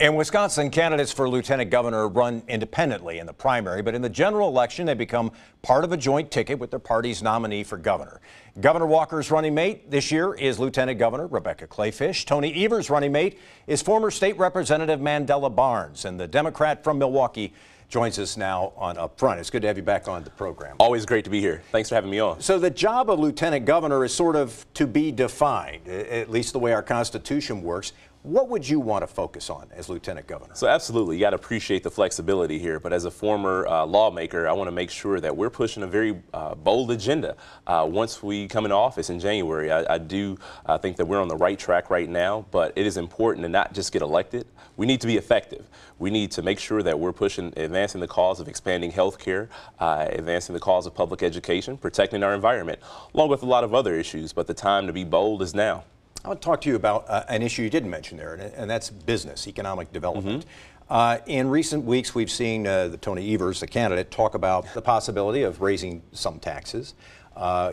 In Wisconsin, candidates for lieutenant governor run independently in the primary, but in the general election, they become part of a joint ticket with their party's nominee for governor. Governor Walker's running mate this year is Lieutenant Governor Rebecca Kleefisch. Tony Evers' running mate is former State Representative Mandela Barnes, and the Democrat from Milwaukee joins us now on Up Front. It's good to have you back on the program. Always great to be here. Thanks for having me on. So the job of lieutenant governor is sort of to be defined, at least the way our Constitution works. What would you want to focus on as lieutenant governor? So absolutely, you got to appreciate the flexibility here. But as a former lawmaker, I want to make sure that we're pushing a very bold agenda once we come into office in January. I do think that we're on the right track right now, but it is important to not just get elected. We need to be effective. We need to make sure that we're advancing the cause of expanding health care, advancing the cause of public education, protecting our environment, along with a lot of other issues. But the time to be bold is now. I want to talk to you about an issue you didn't mention there, and that's business, economic development. In recent weeks, we've seen Tony Evers, the candidate, talk about the possibility of raising some taxes.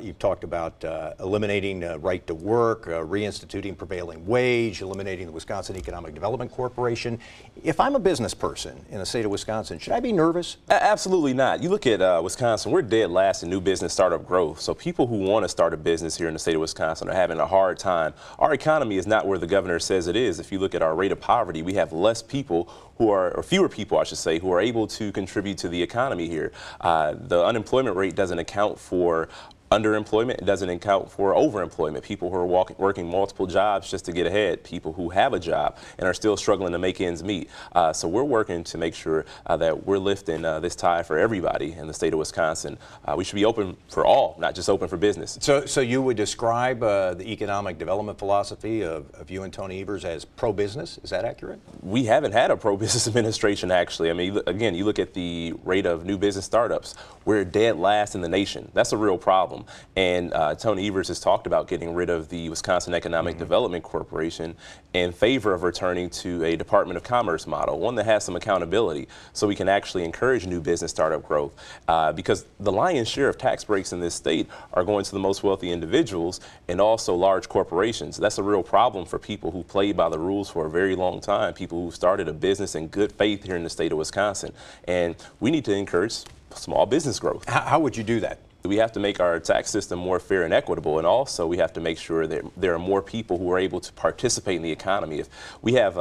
You've talked about eliminating right to work, reinstituting prevailing wage, eliminating the Wisconsin Economic Development Corporation. If I'm a business person in the state of Wisconsin, should I be nervous? Absolutely not. You look at Wisconsin, we're dead last in new business startup growth. So people who want to start a business here in the state of Wisconsin are having a hard time. Our economy is not where the governor says it is. If you look at our rate of poverty, we have less people or fewer people, I should say, who are able to contribute to the economy here. The unemployment rate doesn't account for underemployment. It doesn't account for overemployment. People who are working multiple jobs just to get ahead. People who have a job and are still struggling to make ends meet. So we're working to make sure that we're lifting this tide for everybody in the state of Wisconsin. We should be open for all, not just open for business. So you would describe the economic development philosophy of you and Tony Evers as pro-business? Is that accurate? We haven't had a pro-business administration, actually. I mean, again, you look at the rate of new business startups. We're dead last in the nation. That's a real problem. And Tony Evers has talked about getting rid of the Wisconsin Economic Development Corporation in favor of returning to a Department of Commerce model, one that has some accountability so we can actually encourage new business startup growth. Because the lion's share of tax breaks in this state are going to the most wealthy individuals and also large corporations. That's a real problem for people who played by the rules for a very long time, people who started a business in good faith here in the state of Wisconsin. And we need to encourage small business growth. How would you do that? We have to make our tax system more fair and equitable, and also we have to make sure that there are more people who are able to participate in the economy. If we have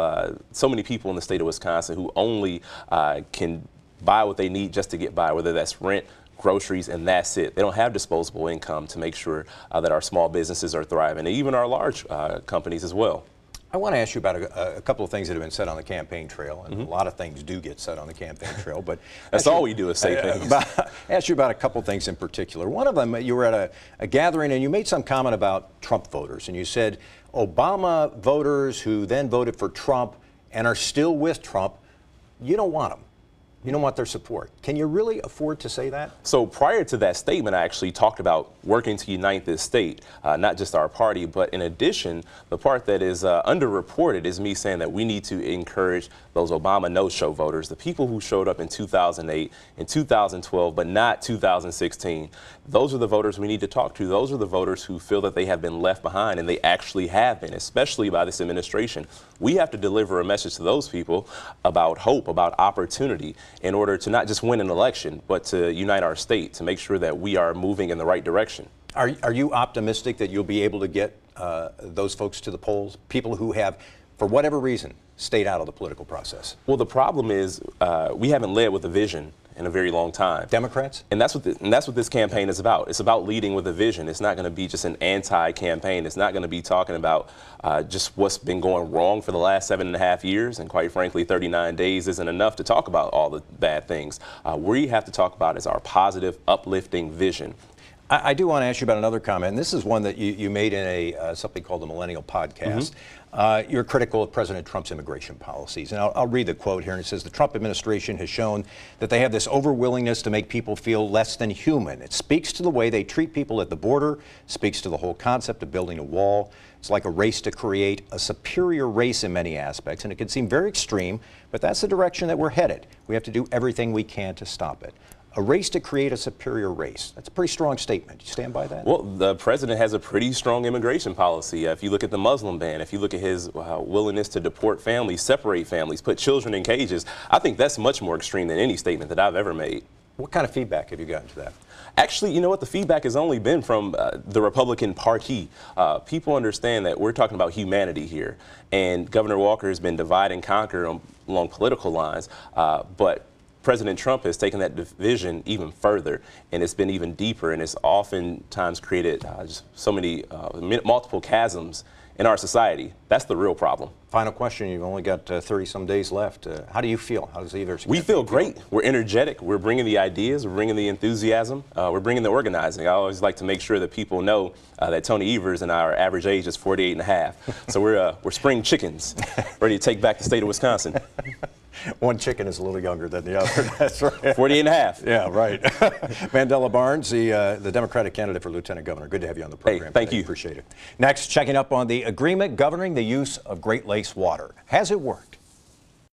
so many people in the state of Wisconsin who only can buy what they need just to get by, whether that's rent, groceries, and that's it. They don't have disposable income to make sure that our small businesses are thriving, and even our large companies as well. I want to ask you about a couple of things that have been said on the campaign trail, and a lot of things do get said on the campaign trail, but that's all we do is say things. Ask you about a couple of things in particular. One of them, you were at a gathering and you made some comment about Trump voters, and you said Obama voters who then voted for Trump and are still with Trump, you don't want them. You don't want their support. Can you really afford to say that? So prior to that statement, I actually talked about working to unite this state, not just our party, but in addition, the part that is underreported is me saying that we need to encourage those Obama no-show voters, the people who showed up in 2008, in 2012, but not 2016. Those are the voters we need to talk to. Those are the voters who feel that they have been left behind, and they actually have been, especially by this administration. We have to deliver a message to those people about hope, about opportunity, in order to not just win an election, but to unite our state, to make sure that we are moving in the right direction. Are you optimistic that you'll be able to get those folks to the polls, people who have, for whatever reason, stayed out of the political process? Well, the problem is we haven't led with a vision in a very long time. Democrats? And that's what this campaign is about. It's about leading with a vision. It's not going to be just an anti-campaign. It's not going to be talking about just what's been going wrong for the last 7.5 years. And quite frankly, 39 days isn't enough to talk about all the bad things. We have to talk about is our positive, uplifting vision. I do want to ask you about another comment, and this is one that you made in something called the Millennial Podcast. You're critical of President Trump's immigration policies. And I'll read the quote here, and it says, the Trump administration has shown that they have this over-willingness to make people feel less than human. It speaks to the way they treat people at the border, speaks to the whole concept of building a wall. It's like a race to create a superior race in many aspects, and it can seem very extreme, but that's the direction that we're headed. We have to do everything we can to stop it. a race to create a superior race. That's a pretty strong statement. You stand by that? Well, the president has a pretty strong immigration policy. If you look at the Muslim ban, if you look at his willingness to deport families, separate families, put children in cages, I think that's much more extreme than any statement that I've ever made. What kind of feedback have you gotten to that? Actually, you know what? The feedback has only been from the Republican Party. People understand that we're talking about humanity here. And Governor Walker has been divide and conquer along political lines. But President Trump has taken that division even further, and it's been even deeper, and it's oftentimes created just so many multiple chasms in our society. That's the real problem. Final question. You've only got 30-some days left. How do you feel? How does Evers? We feel great. We're energetic. We're bringing the ideas. We're bringing the enthusiasm. We're bringing the organizing. I always like to make sure that people know that Tony Evers and our average age is 48 and a half. So we're spring chickens, ready to take back the state of Wisconsin. One chicken is a little younger than the other. That's right. 48 and a half. Yeah, right. Mandela Barnes, the Democratic candidate for Lieutenant Governor. Good to have you on the program. Hey, thank you. Appreciate it. Next, checking up on the agreement governing the use of Great Lakes water. Has it worked?